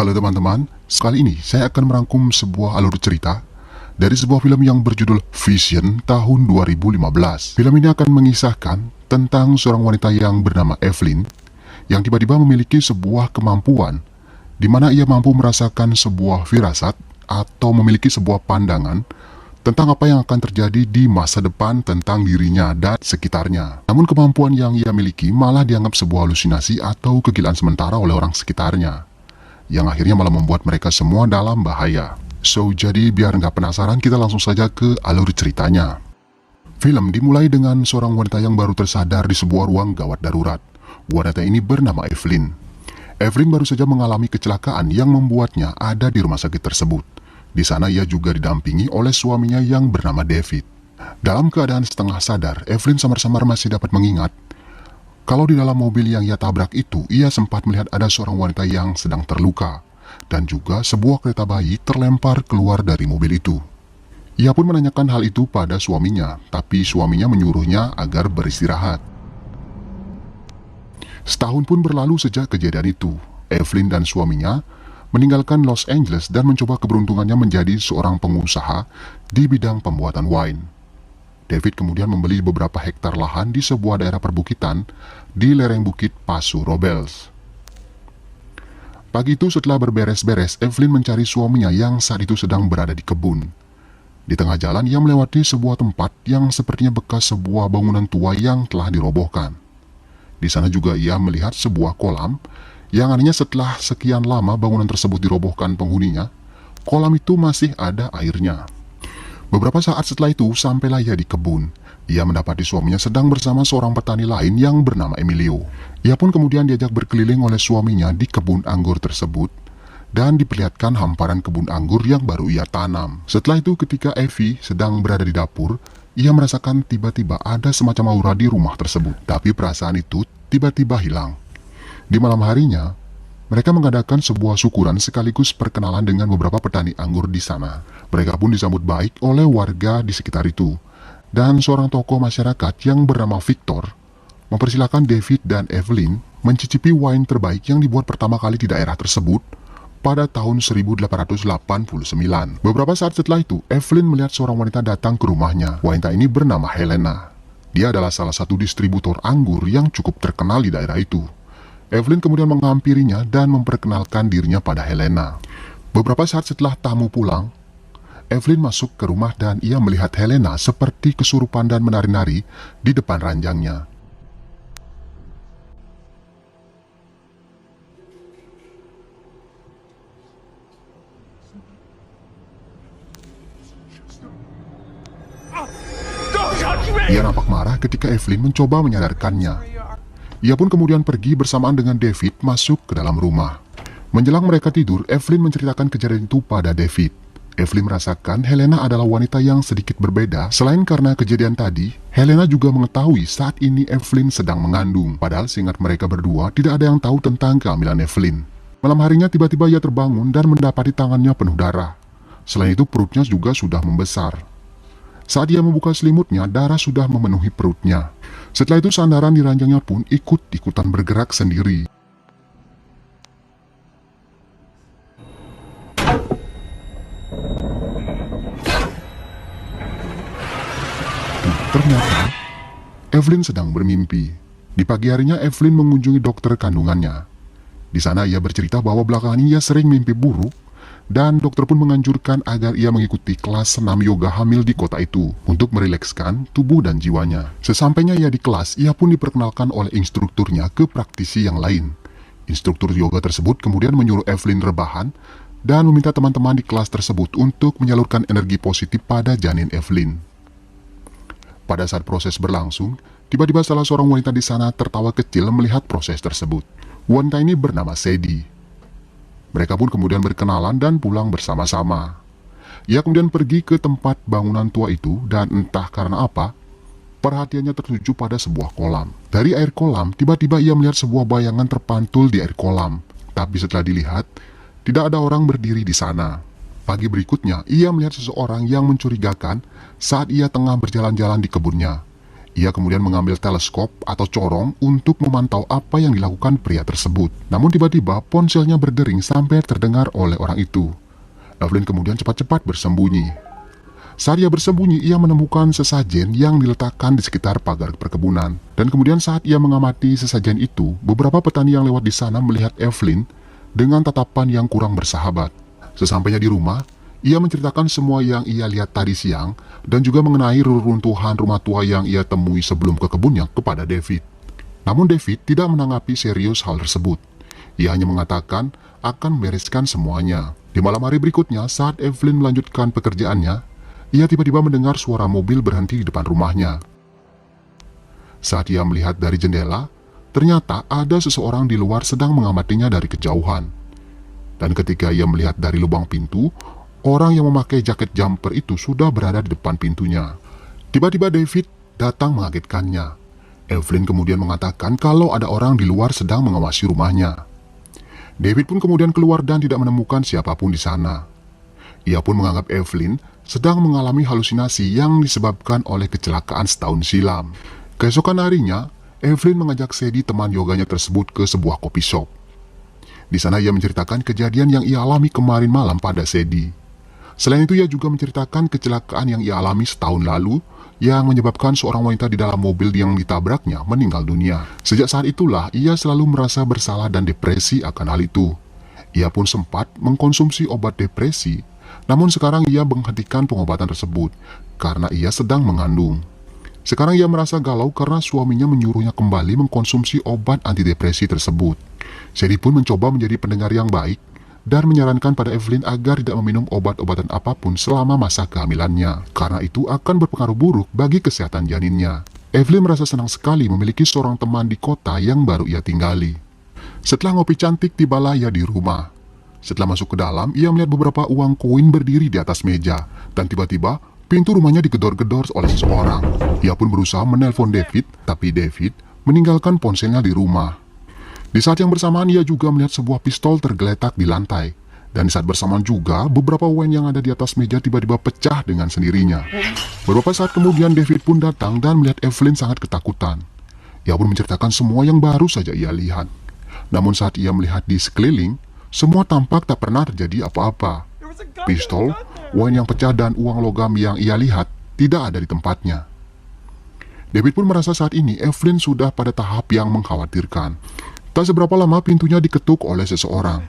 Halo teman-teman, sekali ini saya akan merangkum sebuah alur cerita dari sebuah film yang berjudul Vision tahun 2015. Film ini akan mengisahkan tentang seorang wanita yang bernama Evelyn yang tiba-tiba memiliki sebuah kemampuan di mana ia mampu merasakan sebuah firasat atau memiliki sebuah pandangan tentang apa yang akan terjadi di masa depan tentang dirinya dan sekitarnya. Namun kemampuan yang ia miliki malah dianggap sebuah halusinasi atau kegilaan sementara oleh orang sekitarnya, yang akhirnya malah membuat mereka semua dalam bahaya. Jadi biar nggak penasaran, kita langsung saja ke alur ceritanya. Film dimulai dengan seorang wanita yang baru tersadar di sebuah ruang gawat darurat. Wanita ini bernama Evelyn. Evelyn baru saja mengalami kecelakaan yang membuatnya ada di rumah sakit tersebut. Di sana ia juga didampingi oleh suaminya yang bernama David. Dalam keadaan setengah sadar, Evelyn samar-samar masih dapat mengingat kalau di dalam mobil yang ia tabrak itu, ia sempat melihat ada seorang wanita yang sedang terluka, dan juga sebuah kereta bayi terlempar keluar dari mobil itu. Ia pun menanyakan hal itu pada suaminya, tapi suaminya menyuruhnya agar beristirahat. Setahun pun berlalu sejak kejadian itu. Evelyn dan suaminya meninggalkan Los Angeles dan mencoba keberuntungannya menjadi seorang pengusaha di bidang pembuatan wine. David kemudian membeli beberapa hektar lahan di sebuah daerah perbukitan di lereng bukit Paso Robles. Pagi itu setelah berberes-beres, Evelyn mencari suaminya yang saat itu sedang berada di kebun. Di tengah jalan ia melewati sebuah tempat yang sepertinya bekas sebuah bangunan tua yang telah dirobohkan. Di sana juga ia melihat sebuah kolam yang anehnya setelah sekian lama bangunan tersebut dirobohkan penghuninya, kolam itu masih ada airnya. Beberapa saat setelah itu, sampailah ia di kebun. Ia mendapati suaminya sedang bersama seorang petani lain yang bernama Emilio. Ia pun kemudian diajak berkeliling oleh suaminya di kebun anggur tersebut dan diperlihatkan hamparan kebun anggur yang baru ia tanam. Setelah itu, ketika Evie sedang berada di dapur, ia merasakan tiba-tiba ada semacam aura di rumah tersebut. Tapi perasaan itu tiba-tiba hilang. Di malam harinya, mereka mengadakan sebuah syukuran sekaligus perkenalan dengan beberapa petani anggur di sana. Mereka pun disambut baik oleh warga di sekitar itu. Dan seorang tokoh masyarakat yang bernama Victor mempersilahkan David dan Evelyn mencicipi wine terbaik yang dibuat pertama kali di daerah tersebut pada tahun 1889. Beberapa saat setelah itu, Evelyn melihat seorang wanita datang ke rumahnya. Wanita ini bernama Helena. Dia adalah salah satu distributor anggur yang cukup terkenal di daerah itu. Evelyn kemudian menghampirinya dan memperkenalkan dirinya pada Helena. Beberapa saat setelah tamu pulang, Evelyn masuk ke rumah dan ia melihat Helena seperti kesurupan dan menari-nari di depan ranjangnya. Ia nampak marah ketika Evelyn mencoba menyadarkannya. Ia pun kemudian pergi bersamaan dengan David masuk ke dalam rumah. Menjelang mereka tidur, Evelyn menceritakan kejadian itu pada David. Evelyn merasakan Helena adalah wanita yang sedikit berbeda. Selain karena kejadian tadi, Helena juga mengetahui saat ini Evelyn sedang mengandung. Padahal seingat mereka berdua, tidak ada yang tahu tentang kehamilan Evelyn. Malam harinya tiba-tiba ia terbangun dan mendapati tangannya penuh darah. Selain itu perutnya juga sudah membesar. Saat ia membuka selimutnya, darah sudah memenuhi perutnya. Setelah itu sandaran di ranjangnya pun ikut-ikutan bergerak sendiri. Ternyata Evelyn sedang bermimpi. Di pagi harinya Evelyn mengunjungi dokter kandungannya. Di sana ia bercerita bahwa belakangan ini ia sering mimpi buruk dan dokter pun menganjurkan agar ia mengikuti kelas senam yoga hamil di kota itu untuk merilekskan tubuh dan jiwanya. Sesampainya ia di kelas, ia pun diperkenalkan oleh instrukturnya ke praktisi yang lain. Instruktur yoga tersebut kemudian menyuruh Evelyn rebahan dan meminta teman-teman di kelas tersebut untuk menyalurkan energi positif pada janin Evelyn. Pada saat proses berlangsung, tiba-tiba salah seorang wanita di sana tertawa kecil melihat proses tersebut. Wanita ini bernama Sadie. Mereka pun kemudian berkenalan dan pulang bersama-sama. Ia kemudian pergi ke tempat bangunan tua itu dan entah karena apa, perhatiannya tertuju pada sebuah kolam. Dari air kolam, tiba-tiba ia melihat sebuah bayangan terpantul di air kolam. Tapi setelah dilihat, tidak ada orang berdiri di sana. Pagi berikutnya, ia melihat seseorang yang mencurigakan saat ia tengah berjalan-jalan di kebunnya. Ia kemudian mengambil teleskop atau corong untuk memantau apa yang dilakukan pria tersebut. Namun tiba-tiba ponselnya berdering sampai terdengar oleh orang itu. Evelyn kemudian cepat-cepat bersembunyi. Saat ia bersembunyi, ia menemukan sesajen yang diletakkan di sekitar pagar perkebunan. Dan kemudian saat ia mengamati sesajen itu, beberapa petani yang lewat di sana melihat Evelyn dengan tatapan yang kurang bersahabat. Sesampainya di rumah, ia menceritakan semua yang ia lihat tadi siang dan juga mengenai reruntuhan rumah tua yang ia temui sebelum ke kebunnya kepada David. Namun David tidak menanggapi serius hal tersebut. Ia hanya mengatakan akan membereskan semuanya. Di malam hari berikutnya, saat Evelyn melanjutkan pekerjaannya, ia tiba-tiba mendengar suara mobil berhenti di depan rumahnya. Saat ia melihat dari jendela, ternyata ada seseorang di luar sedang mengamatinya dari kejauhan. Dan ketika ia melihat dari lubang pintu, orang yang memakai jaket jumper itu sudah berada di depan pintunya. Tiba-tiba David datang mengagetkannya. Evelyn kemudian mengatakan kalau ada orang di luar sedang mengawasi rumahnya. David pun kemudian keluar dan tidak menemukan siapapun di sana. Ia pun menganggap Evelyn sedang mengalami halusinasi yang disebabkan oleh kecelakaan setahun silam. Keesokan harinya, Evelyn mengajak Sadie teman yoganya tersebut ke sebuah kopi shop. Di sana ia menceritakan kejadian yang ia alami kemarin malam pada Sadie. Selain itu ia juga menceritakan kecelakaan yang ia alami setahun lalu yang menyebabkan seorang wanita di dalam mobil yang ditabraknya meninggal dunia. Sejak saat itulah ia selalu merasa bersalah dan depresi akan hal itu. Ia pun sempat mengkonsumsi obat depresi. Namun sekarang ia menghentikan pengobatan tersebut karena ia sedang mengandung. Sekarang ia merasa galau karena suaminya menyuruhnya kembali mengkonsumsi obat antidepresi tersebut. Sadie pun mencoba menjadi pendengar yang baik dan menyarankan pada Evelyn agar tidak meminum obat-obatan apapun selama masa kehamilannya, karena itu akan berpengaruh buruk bagi kesehatan janinnya. Evelyn merasa senang sekali memiliki seorang teman di kota yang baru ia tinggali. Setelah ngopi cantik, tibalah ia di rumah. Setelah masuk ke dalam, ia melihat beberapa uang koin berdiri di atas meja, dan tiba-tiba pintu rumahnya digedor-gedor oleh seseorang. Ia pun berusaha menelpon David, tapi David meninggalkan ponselnya di rumah. Di saat yang bersamaan, ia juga melihat sebuah pistol tergeletak di lantai, dan di saat bersamaan juga beberapa uang yang ada di atas meja tiba-tiba pecah dengan sendirinya. Beberapa saat kemudian David pun datang dan melihat Evelyn sangat ketakutan. Ia pun menceritakan semua yang baru saja ia lihat. Namun saat ia melihat di sekeliling, semua tampak tak pernah terjadi apa-apa. Pistol, uang yang pecah dan uang logam yang ia lihat tidak ada di tempatnya. David pun merasa saat ini Evelyn sudah pada tahap yang mengkhawatirkan. Tak seberapa lama pintunya diketuk oleh seseorang.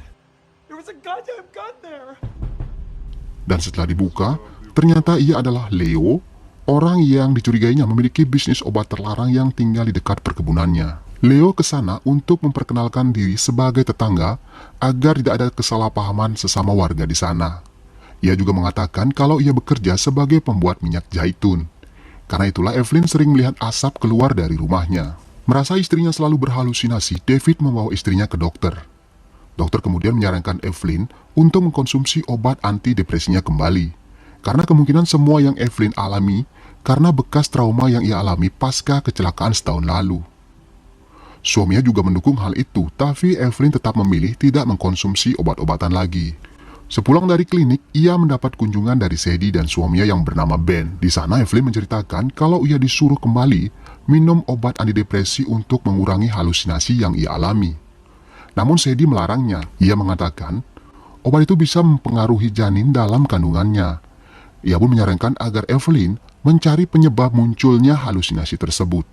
Dan setelah dibuka, ternyata ia adalah Leo, orang yang dicurigainya memiliki bisnis obat terlarang yang tinggal di dekat perkebunannya. Leo ke sana untuk memperkenalkan diri sebagai tetangga agar tidak ada kesalahpahaman sesama warga di sana. Ia juga mengatakan kalau ia bekerja sebagai pembuat minyak zaitun. Karena itulah Evelyn sering melihat asap keluar dari rumahnya. Merasa istrinya selalu berhalusinasi, David membawa istrinya ke dokter. Dokter kemudian menyarankan Evelyn untuk mengkonsumsi obat antidepresinya kembali. Karena kemungkinan semua yang Evelyn alami karena bekas trauma yang ia alami pasca kecelakaan setahun lalu. Suaminya juga mendukung hal itu, tapi Evelyn tetap memilih tidak mengkonsumsi obat-obatan lagi. Sepulang dari klinik, ia mendapat kunjungan dari Sadie dan suaminya yang bernama Ben. Di sana Evelyn menceritakan kalau ia disuruh kembali minum obat antidepresi untuk mengurangi halusinasi yang ia alami. Namun Sadie melarangnya. Ia mengatakan obat itu bisa mempengaruhi janin dalam kandungannya. Ia pun menyarankan agar Evelyn mencari penyebab munculnya halusinasi tersebut.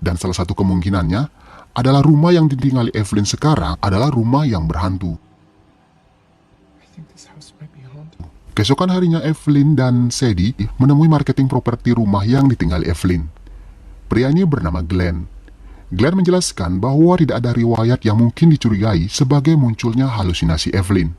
Dan salah satu kemungkinannya adalah rumah yang ditinggali Evelyn sekarang adalah rumah yang berhantu. Keesokan harinya Evelyn dan Sadie menemui marketing properti rumah yang ditinggali Evelyn. Pria ini bernama Glenn. Glenn menjelaskan bahwa tidak ada riwayat yang mungkin dicurigai sebagai munculnya halusinasi Evelyn.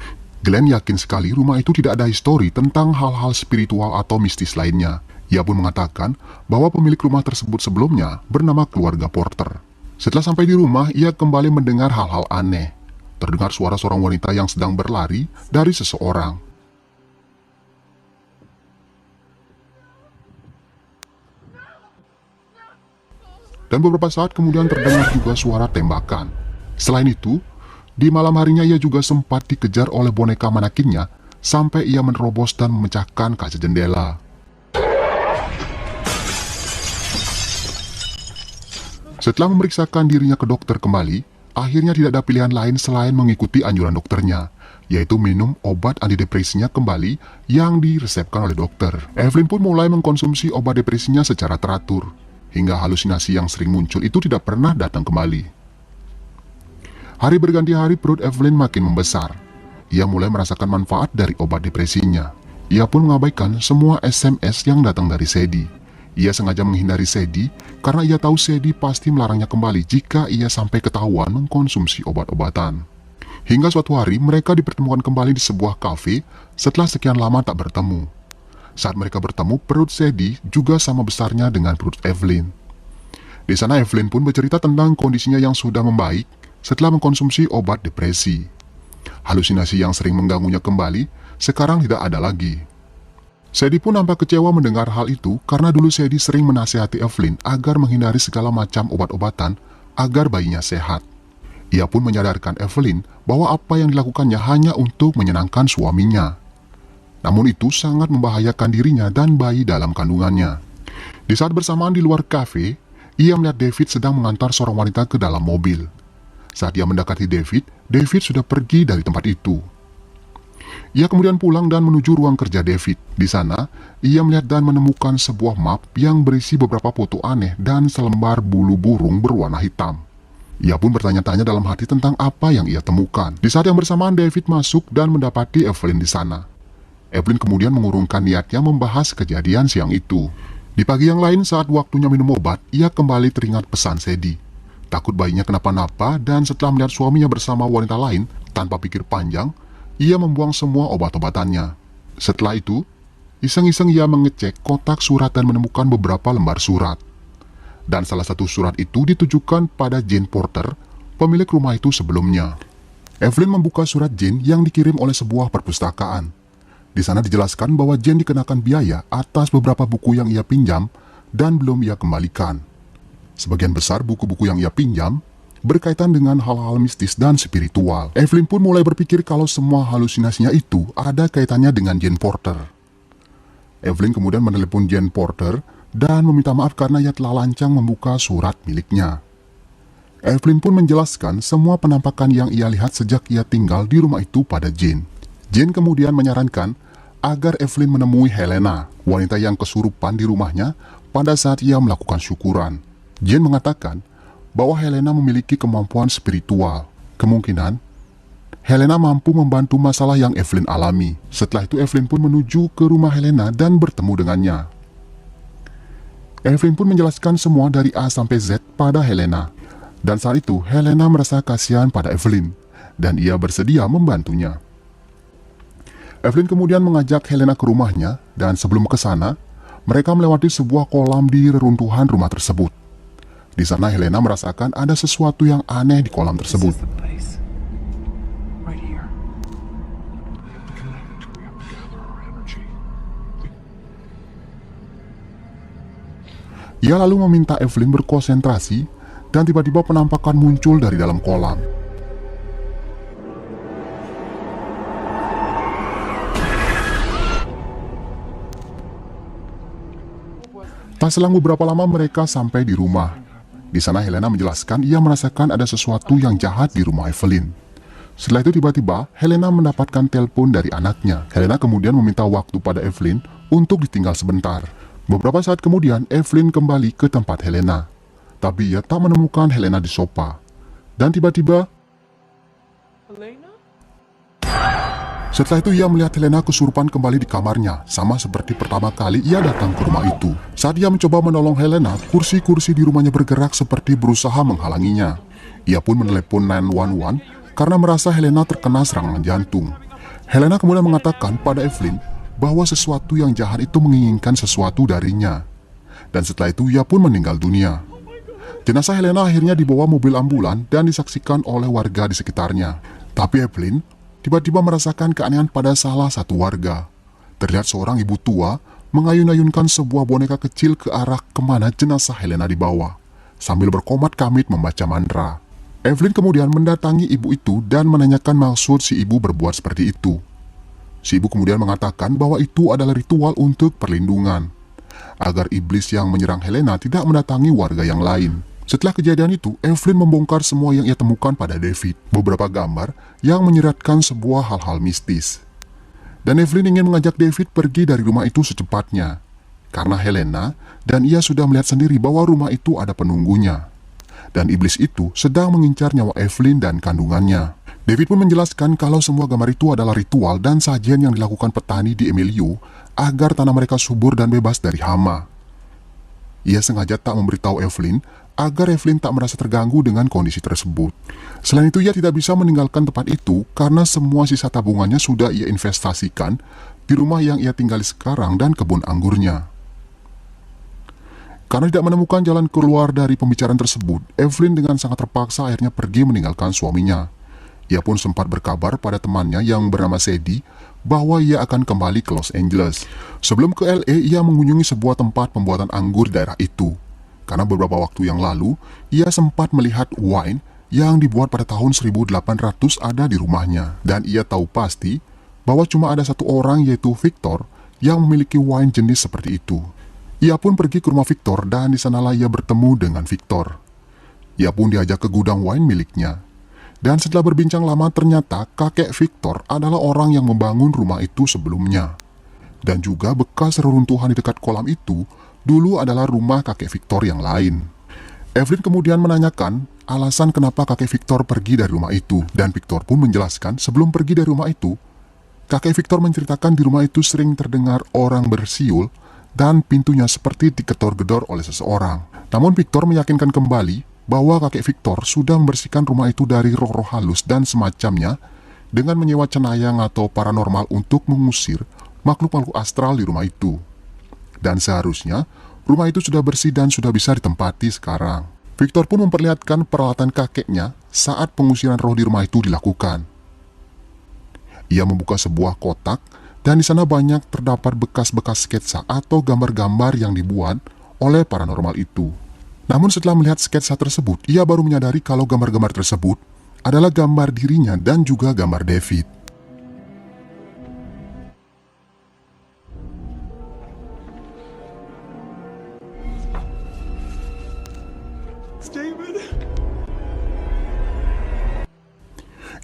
Glenn yakin sekali rumah itu tidak ada histori tentang hal-hal spiritual atau mistis lainnya. Ia pun mengatakan bahwa pemilik rumah tersebut sebelumnya bernama keluarga Porter. Setelah sampai di rumah, ia kembali mendengar hal-hal aneh. Terdengar suara seorang wanita yang sedang berlari dari seseorang. Dan beberapa saat kemudian terdengar juga suara tembakan. Selain itu, di malam harinya ia juga sempat dikejar oleh boneka manakinnya sampai ia menerobos dan memecahkan kaca jendela. Setelah memeriksakan dirinya ke dokter kembali, akhirnya tidak ada pilihan lain selain mengikuti anjuran dokternya, yaitu minum obat antidepresinya kembali yang diresepkan oleh dokter. Evelyn pun mulai mengkonsumsi obat depresinya secara teratur, hingga halusinasi yang sering muncul itu tidak pernah datang kembali. Hari berganti hari perut Evelyn makin membesar. Ia mulai merasakan manfaat dari obat depresinya. Ia pun mengabaikan semua SMS yang datang dari Sadie. Ia sengaja menghindari Sadie karena ia tahu Sadie pasti melarangnya kembali jika ia sampai ketahuan mengkonsumsi obat-obatan. Hingga suatu hari mereka dipertemukan kembali di sebuah kafe setelah sekian lama tak bertemu. Saat mereka bertemu, perut Sadie juga sama besarnya dengan perut Evelyn. Di sana Evelyn pun bercerita tentang kondisinya yang sudah membaik setelah mengkonsumsi obat depresi. Halusinasi yang sering mengganggunya kembali sekarang tidak ada lagi. Sadie pun nampak kecewa mendengar hal itu karena dulu Sadie sering menasihati Evelyn agar menghindari segala macam obat-obatan agar bayinya sehat. Ia pun menyadarkan Evelyn bahwa apa yang dilakukannya hanya untuk menyenangkan suaminya. Namun itu sangat membahayakan dirinya dan bayi dalam kandungannya. Di saat bersamaan di luar kafe, ia melihat David sedang mengantar seorang wanita ke dalam mobil. Saat ia mendekati David, David sudah pergi dari tempat itu. Ia kemudian pulang dan menuju ruang kerja David. Di sana, ia melihat dan menemukan sebuah map yang berisi beberapa foto aneh dan selembar bulu burung berwarna hitam. Ia pun bertanya-tanya dalam hati tentang apa yang ia temukan. Di saat yang bersamaan, David masuk dan mendapati Evelyn di sana. Evelyn kemudian mengurungkan niatnya membahas kejadian siang itu. Di pagi yang lain, saat waktunya minum obat, ia kembali teringat pesan Sadie. Takut bayinya kenapa-napa dan setelah melihat suaminya bersama wanita lain, tanpa pikir panjang, ia membuang semua obat-obatannya. Setelah itu, iseng-iseng ia mengecek kotak surat dan menemukan beberapa lembar surat. Dan salah satu surat itu ditujukan pada Jane Porter, pemilik rumah itu sebelumnya. Evelyn membuka surat Jane yang dikirim oleh sebuah perpustakaan. Di sana dijelaskan bahwa Jane dikenakan biaya atas beberapa buku yang ia pinjam dan belum ia kembalikan. Sebagian besar buku-buku yang ia pinjam berkaitan dengan hal-hal mistis dan spiritual. Evelyn pun mulai berpikir kalau semua halusinasinya itu ada kaitannya dengan Jane Porter. Evelyn kemudian menelepon Jane Porter dan meminta maaf karena ia telah lancang membuka surat miliknya. Evelyn pun menjelaskan semua penampakan yang ia lihat sejak ia tinggal di rumah itu pada Jane. Jane kemudian menyarankan agar Evelyn menemui Helena, wanita yang kesurupan di rumahnya pada saat ia melakukan syukuran. Jane mengatakan bahwa Helena memiliki kemampuan spiritual. Kemungkinan, Helena mampu membantu masalah yang Evelyn alami. Setelah itu Evelyn pun menuju ke rumah Helena dan bertemu dengannya. Evelyn pun menjelaskan semua dari A sampai Z pada Helena. Dan saat itu Helena merasa kasihan pada Evelyn, dan ia bersedia membantunya. Evelyn kemudian mengajak Helena ke rumahnya, dan sebelum ke sana, mereka melewati sebuah kolam di reruntuhan rumah tersebut. Di sana Helena merasakan ada sesuatu yang aneh di kolam tersebut. Ia lalu meminta Evelyn berkonsentrasi dan tiba-tiba penampakan muncul dari dalam kolam. Tak selang beberapa lama mereka sampai di rumah. Di sana Helena menjelaskan ia merasakan ada sesuatu yang jahat di rumah Evelyn. Setelah itu tiba-tiba Helena mendapatkan telepon dari anaknya. Helena kemudian meminta waktu pada Evelyn untuk ditinggal sebentar. Beberapa saat kemudian Evelyn kembali ke tempat Helena. Tapi ia tak menemukan Helena di sofa. Dan tiba-tiba setelah itu ia melihat Helena kesurupan kembali di kamarnya, sama seperti pertama kali ia datang ke rumah itu. Saat ia mencoba menolong Helena, kursi-kursi di rumahnya bergerak seperti berusaha menghalanginya. Ia pun menelepon 911 karena merasa Helena terkena serangan jantung. Helena kemudian mengatakan pada Evelyn bahwa sesuatu yang jahat itu menginginkan sesuatu darinya. Dan setelah itu ia pun meninggal dunia. Jenazah Helena akhirnya dibawa mobil ambulan dan disaksikan oleh warga di sekitarnya. Tapi Evelyn tiba-tiba merasakan keanehan pada salah satu warga. Terlihat seorang ibu tua mengayun-ayunkan sebuah boneka kecil ke arah kemana jenazah Helena dibawa, sambil berkomat kamit membaca mantra. Evelyn kemudian mendatangi ibu itu dan menanyakan maksud si ibu berbuat seperti itu. Si ibu kemudian mengatakan bahwa itu adalah ritual untuk perlindungan, agar iblis yang menyerang Helena tidak mendatangi warga yang lain. Setelah kejadian itu, Evelyn membongkar semua yang ia temukan pada David. Beberapa gambar yang menyiratkan sebuah hal-hal mistis. Dan Evelyn ingin mengajak David pergi dari rumah itu secepatnya. Karena Helena dan ia sudah melihat sendiri bahwa rumah itu ada penunggunya. Dan iblis itu sedang mengincar nyawa Evelyn dan kandungannya. David pun menjelaskan kalau semua gambar itu adalah ritual dan sajian yang dilakukan petani di Emilio agar tanah mereka subur dan bebas dari hama. Ia sengaja tak memberitahu Evelyn agar Evelyn tak merasa terganggu dengan kondisi tersebut. Selain itu, ia tidak bisa meninggalkan tempat itu karena semua sisa tabungannya sudah ia investasikan di rumah yang ia tinggali sekarang dan kebun anggurnya. Karena tidak menemukan jalan keluar dari pembicaraan tersebut, Evelyn dengan sangat terpaksa akhirnya pergi meninggalkan suaminya. Ia pun sempat berkabar pada temannya yang bernama Sadie bahwa ia akan kembali ke Los Angeles. Sebelum ke LA, ia mengunjungi sebuah tempat pembuatan anggur di daerah itu. Karena beberapa waktu yang lalu, ia sempat melihat wine yang dibuat pada tahun 1800 ada di rumahnya. Dan ia tahu pasti bahwa cuma ada satu orang, yaitu Victor, yang memiliki wine jenis seperti itu. Ia pun pergi ke rumah Victor dan di sanalah ia bertemu dengan Victor. Ia pun diajak ke gudang wine miliknya. Dan setelah berbincang lama, ternyata kakek Victor adalah orang yang membangun rumah itu sebelumnya. Dan juga bekas reruntuhan di dekat kolam itu dulu adalah rumah kakek Victor yang lain. Evelyn kemudian menanyakan alasan kenapa kakek Victor pergi dari rumah itu. Dan Victor pun menjelaskan sebelum pergi dari rumah itu, kakek Victor menceritakan di rumah itu sering terdengar orang bersiul dan pintunya seperti diketor-gedor oleh seseorang. Namun Victor meyakinkan kembali bahwa kakek Victor sudah membersihkan rumah itu dari roh-roh halus dan semacamnya dengan menyewa cenayang atau paranormal untuk mengusir makhluk-makhluk astral di rumah itu. Dan seharusnya rumah itu sudah bersih dan sudah bisa ditempati sekarang. Victor pun memperlihatkan peralatan kakeknya saat pengusiran roh di rumah itu dilakukan. Ia membuka sebuah kotak dan di sana banyak terdapat bekas-bekas sketsa atau gambar-gambar yang dibuat oleh paranormal itu. Namun setelah melihat sketsa tersebut, ia baru menyadari kalau gambar-gambar tersebut adalah gambar dirinya dan juga gambar David.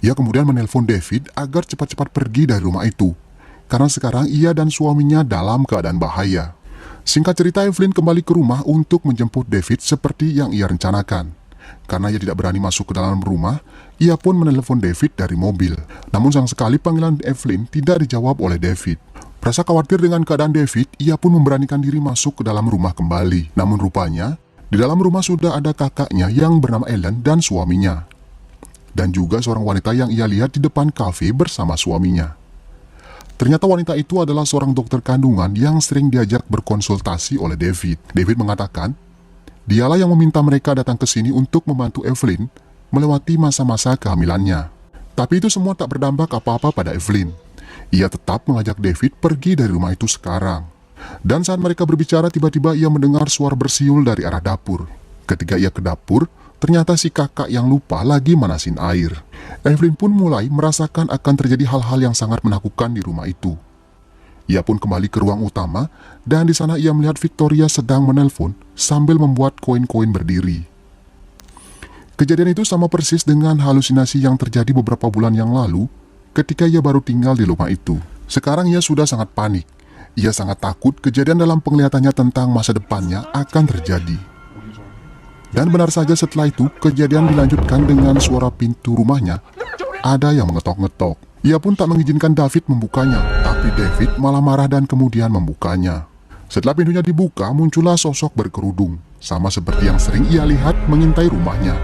Ia kemudian menelpon David agar cepat-cepat pergi dari rumah itu, karena sekarang ia dan suaminya dalam keadaan bahaya. Singkat cerita, Evelyn kembali ke rumah untuk menjemput David seperti yang ia rencanakan. Karena ia tidak berani masuk ke dalam rumah, ia pun menelpon David dari mobil. Namun sayang sekali panggilan Evelyn tidak dijawab oleh David. Merasa khawatir dengan keadaan David, ia pun memberanikan diri masuk ke dalam rumah kembali. Namun rupanya, di dalam rumah sudah ada kakaknya yang bernama Ellen dan suaminya. Dan juga seorang wanita yang ia lihat di depan kafe bersama suaminya. Ternyata wanita itu adalah seorang dokter kandungan yang sering diajak berkonsultasi oleh David. David mengatakan, dialah yang meminta mereka datang ke sini untuk membantu Evelyn melewati masa-masa kehamilannya. Tapi itu semua tak berdampak apa-apa pada Evelyn. Ia tetap mengajak David pergi dari rumah itu sekarang. Dan saat mereka berbicara, tiba-tiba ia mendengar suara bersiul dari arah dapur. Ketika ia ke dapur, ternyata si kakak yang lupa lagi manasin air. Evelyn pun mulai merasakan akan terjadi hal-hal yang sangat menakutkan di rumah itu. Ia pun kembali ke ruang utama dan di sana ia melihat Victoria sedang menelpon sambil membuat koin-koin berdiri. Kejadian itu sama persis dengan halusinasi yang terjadi beberapa bulan yang lalu ketika ia baru tinggal di rumah itu. Sekarang ia sudah sangat panik. Ia sangat takut kejadian dalam penglihatannya tentang masa depannya akan terjadi. Dan benar saja setelah itu, kejadian dilanjutkan dengan suara pintu rumahnya ada yang mengetok-ngetok. Ia pun tak mengizinkan David membukanya, tapi David malah marah dan kemudian membukanya. Setelah pintunya dibuka, muncullah sosok berkerudung, sama seperti yang sering ia lihat mengintai rumahnya.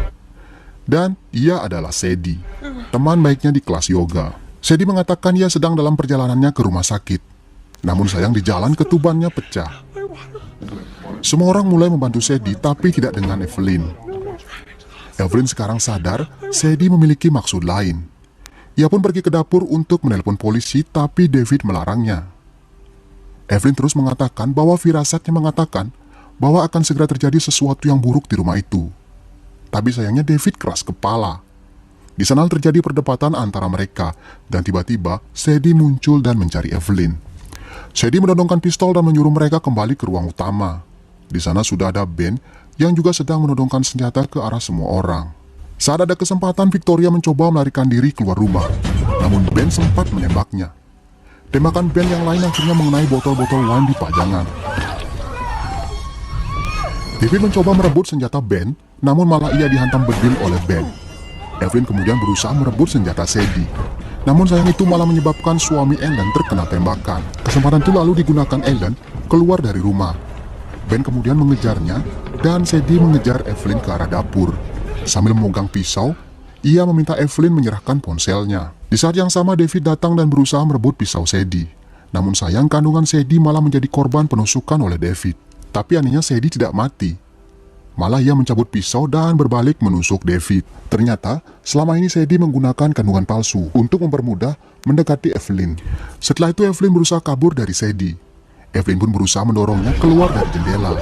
Dan ia adalah Sadie, teman baiknya di kelas yoga. Sadie mengatakan ia sedang dalam perjalanannya ke rumah sakit. Namun sayang di jalan ketubannya pecah. Semua orang mulai membantu Sadie, tapi tidak dengan Evelyn. Evelyn sekarang sadar Sadie memiliki maksud lain. Ia pun pergi ke dapur untuk menelpon polisi, tapi David melarangnya. Evelyn terus mengatakan bahwa firasatnya mengatakan bahwa akan segera terjadi sesuatu yang buruk di rumah itu. Tapi sayangnya David keras kepala. Di sana terjadi perdebatan antara mereka, dan tiba-tiba Sadie muncul dan mencari Evelyn. Sadie menodongkan pistol dan menyuruh mereka kembali ke ruang utama. Di sana sudah ada Ben yang juga sedang menodongkan senjata ke arah semua orang. Saat ada kesempatan, Victoria mencoba melarikan diri keluar rumah, namun Ben sempat menembaknya. Tembakan Ben yang lain akhirnya mengenai botol-botol wine di pajangan. David mencoba merebut senjata Ben, namun malah ia dihantam bedil oleh Ben. Evelyn kemudian berusaha merebut senjata Sadie, namun sayang itu malah menyebabkan suami Ellen terkena tembakan. Kesempatan itu lalu digunakan Ellen keluar dari rumah. Ben kemudian mengejarnya dan Sadie mengejar Evelyn ke arah dapur. Sambil memegang pisau, ia meminta Evelyn menyerahkan ponselnya. Di saat yang sama David datang dan berusaha merebut pisau Sadie. Namun sayang kandungan Sadie malah menjadi korban penusukan oleh David. Tapi anehnya Sadie tidak mati. Malah ia mencabut pisau dan berbalik menusuk David. Ternyata selama ini Sadie menggunakan kandungan palsu untuk mempermudah mendekati Evelyn. Setelah itu Evelyn berusaha kabur dari Sadie. Evelyn pun berusaha mendorongnya keluar dari jendela.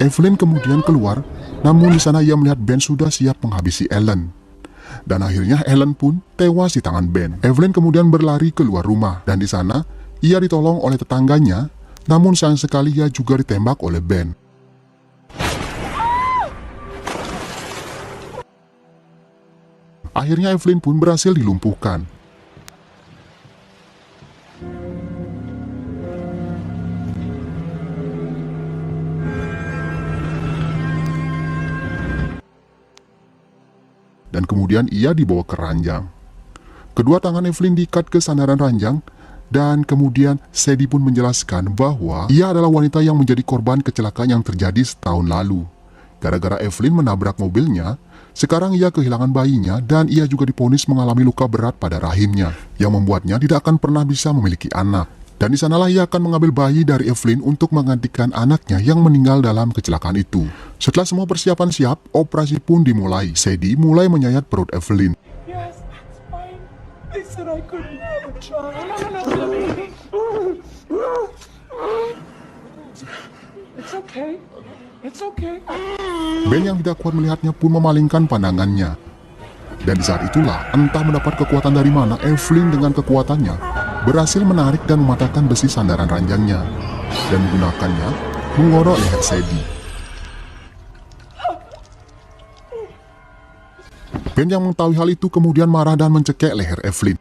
Evelyn kemudian keluar, namun di sana ia melihat Ben sudah siap menghabisi Ellen. Dan akhirnya Ellen pun tewas di tangan Ben. Evelyn kemudian berlari keluar rumah, dan di sana ia ditolong oleh tetangganya, namun sayang sekali ia juga ditembak oleh Ben. Akhirnya Evelyn pun berhasil dilumpuhkan. Dan kemudian ia dibawa ke ranjang. Kedua tangan Evelyn diikat ke sandaran ranjang, dan kemudian Sadie pun menjelaskan bahwa ia adalah wanita yang menjadi korban kecelakaan yang terjadi setahun lalu. Gara-gara Evelyn menabrak mobilnya, sekarang ia kehilangan bayinya dan ia juga divonis mengalami luka berat pada rahimnya, yang membuatnya tidak akan pernah bisa memiliki anak. Dan di sanalah ia akan mengambil bayi dari Evelyn untuk menggantikan anaknya yang meninggal dalam kecelakaan itu. Setelah semua persiapan siap, operasi pun dimulai. Sadie mulai menyayat perut Evelyn. Yes, that's fine. They said I couldn't have a child. It's okay. It's okay. Ben yang tidak kuat melihatnya pun memalingkan pandangannya. Dan di saat itulah, entah mendapat kekuatan dari mana, Evelyn dengan kekuatannya berhasil menarik dan mematahkan besi sandaran ranjangnya dan menggunakannya mengorok leher Sadie. Ben yang mengetahui hal itu kemudian marah dan mencekik leher Evelyn.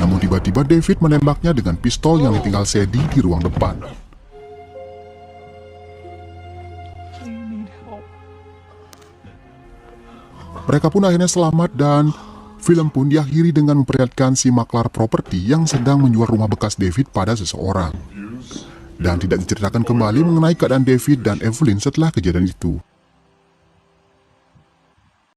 Namun tiba-tiba David menembaknya dengan pistol yang ditinggal Sadie di ruang depan. Mereka pun akhirnya selamat dan film pun diakhiri dengan memperlihatkan si maklar properti yang sedang menjual rumah bekas David pada seseorang. Dan tidak diceritakan kembali mengenai keadaan David dan Evelyn setelah kejadian itu.